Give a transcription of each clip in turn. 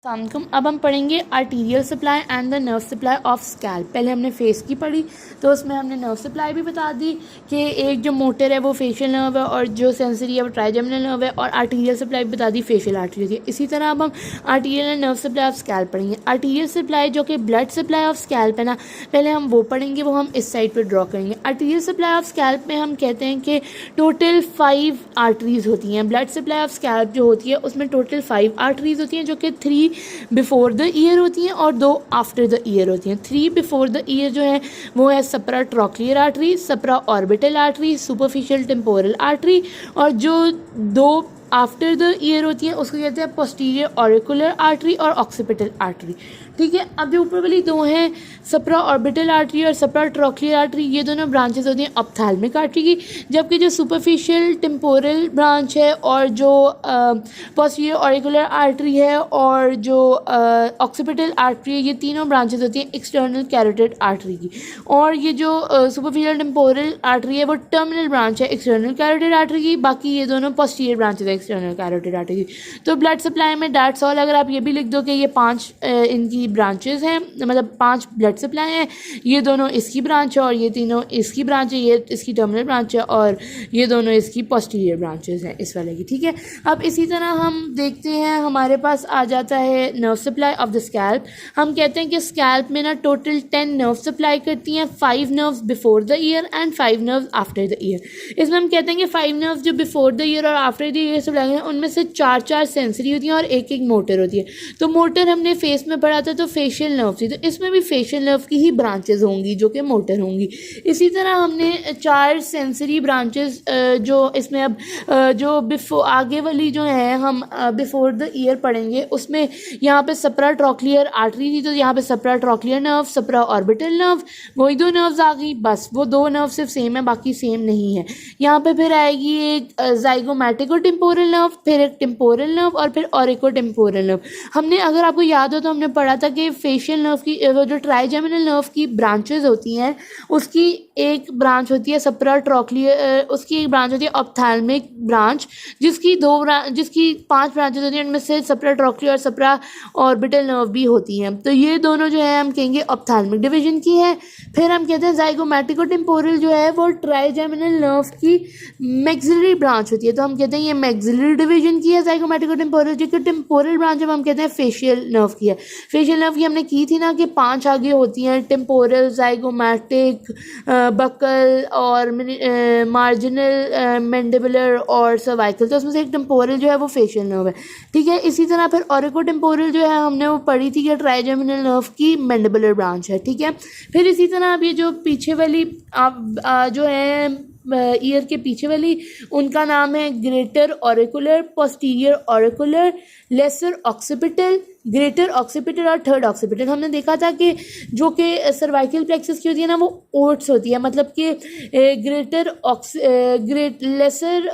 अस्सलामुअलैकुम। अब हम पढ़ेंगे arterial supply and the nerve supply of scalp. पहले हमने फेस की पढ़ी तो उसमें हमने नर्व सप्लाई भी बता दी कि एक जो मोटर है वो फेशियल नर्व है और जो सेंसरी है वो ट्राइजेमिनल नर्व है, और आर्टीरियल सप्लाई भी बता दी फेशियल आर्टरी होती है। इसी तरह अब हम arterial and nerve supply of scalp पढ़ेंगे। आर्टीरियल सप्लाई जो कि ब्लड सप्लाई ऑफ स्कैल्प है ना, पहले हम वो पढ़ेंगे, वो हम इस साइड पर ड्रॉ करेंगे। आर्टीरियल सप्लाई ऑफ स्कैल्प में हम कहते हैं कि टोटल 5 आर्टरीज होती हैं। ब्लड सप्लाई ऑफ स्कैल्प जो होती है उसमें टोटल 5 आर्टरीज होती हैं, जो कि 3 बिफोर द ईयर होती हैं और 2 आफ्टर द ईयर होती हैं। 3 बिफोर द ईयर जो है वो है Sapra trochlear artery, Sapra orbital artery, superficial temporal artery, और जो 2 आफ्टर द ईयर होती हैं उसको कहते हैं पोस्टीरियर ऑरिकुलर आर्टरी और ऑक्सीपिटल आर्टरी। ठीक है। अब जो ऊपर वाली 2 हैं सप्रा ऑर्बिटल आर्टरी और सप्रा ट्रोक्लियर आर्टरी, ये दोनों ब्रांचेस होती हैं ऑप्थेल्मिक आर्टरी की, जबकि जो सुपरफिशियल टेम्पोरल ब्रांच है और जो पोस्टीरियर ऑरिकुलर आर्टरी है और जो ऑक्सीपिटल आर्टरी है, ये तीनों ब्रांचेस होती हैं एक्सटर्नल कैरोटिड आर्टरी की। और ये जो सुपरफिशियल टेम्पोरल आर्टरी है वो टर्मिनल ब्रांच है एक्सटर्नल कैरोटिड आर्टरी की, बाकी ये दोनों पोस्टीरियर ब्रांचेस है एक्सटर्नल कैरोटिड आर्टरी की। तो ब्लड सप्लाई में दैट्स ऑल। अगर आप ये भी लिख दो कि ये 5 इनकी ब्रांचेस हैं, मतलब 5 ब्लड सप्लाई हैं, ये दोनों इसकी ब्रांच है और ये तीनों इसकी ब्रांच है, ये इसकी टर्मिनल ब्रांच है और ये दोनों इसकी पोस्टीरियर ब्रांचेस हैं इस वाले की। ठीक है। अब इसी तरह हम देखते हैं हमारे पास आ जाता है nerve supply of the scalp. हम कहते हैं कि स्कैल्प में ना टोटल 10 नर्व सप्लाई करती हैं, 5 nerves before the year and 5 nerves after the year. इसमें हम कहते हैं कि 5 नर्व्स जो बिफोर द ईयर और आफ्टर द ईयर सप्लाई हैं उनमें से 4 सेंसरी होती हैं और एक मोटर होती है। तो मोटर हमने फेस में पढ़ा था तो फेशियल नर्व थी, तो इसमें भी फेशियल नर्व की ही ब्रांचेस होंगी जो कि मोटर होंगी। इसी तरह हमने 4 सेंसरी ब्रांचेस जो इसमें अब जो बिफोर आगे वाली जो है हम बिफोर द ईयर पढ़ेंगे, उसमें यहाँ पे सप्रा ट्रोक्लियर आर्टरी थी तो यहाँ पे Sapra trochlear nerve, Sapra orbital nerve, वही 2 नर्व्स आ गई, बस वो 2 नर्व सिर्फ सेम है, बाकी सेम नहीं है। यहाँ पे फिर आएगी एक जाइगोमैटिको टेम्पोरल नर्व, फिर एक टेम्पोरल नर्व और फिर ऑरिको टेम्पोरल नर्व। हमने, अगर आपको याद हो तो हमने पढ़ा था कि फेशियल नर्व की जो ट्राइजेमिनल नर्व की ब्रांचेस होती हैं उसकी एक ब्रांच होती है सप्रा ट्रोक्लियर, उसकी एक ब्रांच होती है ऑप्थेल्मिक ब्रांच, जिसकी 5 ब्रांचेस होती हैं, उनमें से सप्रा ट्रोक्लियर और सप्रा ऑर्बिटल नर्व भी होती हैं। तो ये दोनों जो है हम कहेंगे ऑप्थेल्मिक डिवीजन की है। फिर हम कहते हैं जाइगोमैटिको टेम्पोरल जो है वो ट्राइजेमिनल नर्व की मैक्सिलरी ब्रांच होती है, तो हम कहते हैं ये मैक्सिलरी डिवीजन की है जाइगोमैटिको टेम्पोरल। जो कि टेम्पोरल ब्रांच जब हम कहते हैं फेशियल नर्व की है। फेशियल नर्व की हमने की थी ना कि 5 आगे होती हैं, टेम्पोरल, जाइगोमैटिक, बकल और मार्जिनल, मैंडिबुलर और सर्वाइकल। तो उसमें से एक टेम्पोरल जो है वो फेशियल नर्व है। ठीक है। इसी तरह फिर ऑरिको टेम्पोरल जो है हमने वो पढ़ी थी कि ट्राइजेमिनल नर्व की मैंडिबुलर ब्रांच है। ठीक है। फिर इसी तरह अब ये जो पीछे वाली जो है ईयर के पीछे वाली, उनका नाम है greater auricular, posterior auricular, lesser occipital, greater occipital और थर्ड ऑक्सीपिटल। हमने देखा था कि जो कि सर्वाइकल प्लेक्सस की होती है ना वो ओट्स होती है, मतलब कि लेसर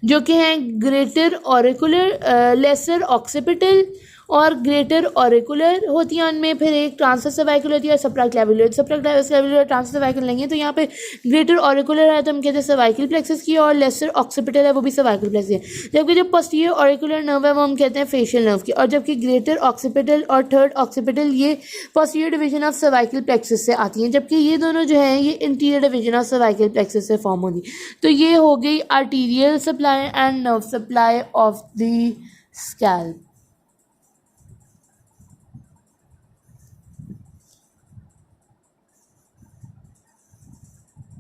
जो कि है ग्रेटर ऑरिकुलर, लेसर ऑक्सीपिटल और ग्रेटर ऑरिकुलर होती है उनमें। फिर एक ट्रांसवर्स सर्वाइकल होती है और सप्राक्लेविकुलर ट्रांसवर्स सर्वाइकल नहीं है, तो यहाँ पे ग्रेटर ऑरिकुलर है तो हम कहते हैं सर्वाइकल प्लेक्सस की, और लेसर ऑक्सीपिटल है वो भी सर्वाइकल प्लेक्सस है। जबकि जो पोस्टीरियर ऑरिकुलर नर्व है वो हम कहते हैं फेशियल नर्व की, और जबकि ग्रेटर ऑक्सीपिटल और थर्ड ऑक्सीपिटल ये posterior division of cervical plexus से आती हैं, जबकि ये दोनों जो हैं ये interior division of cervical plexus से फॉर्म होगी। तो ये हो गई arterial supply and nerve supply of the scalp.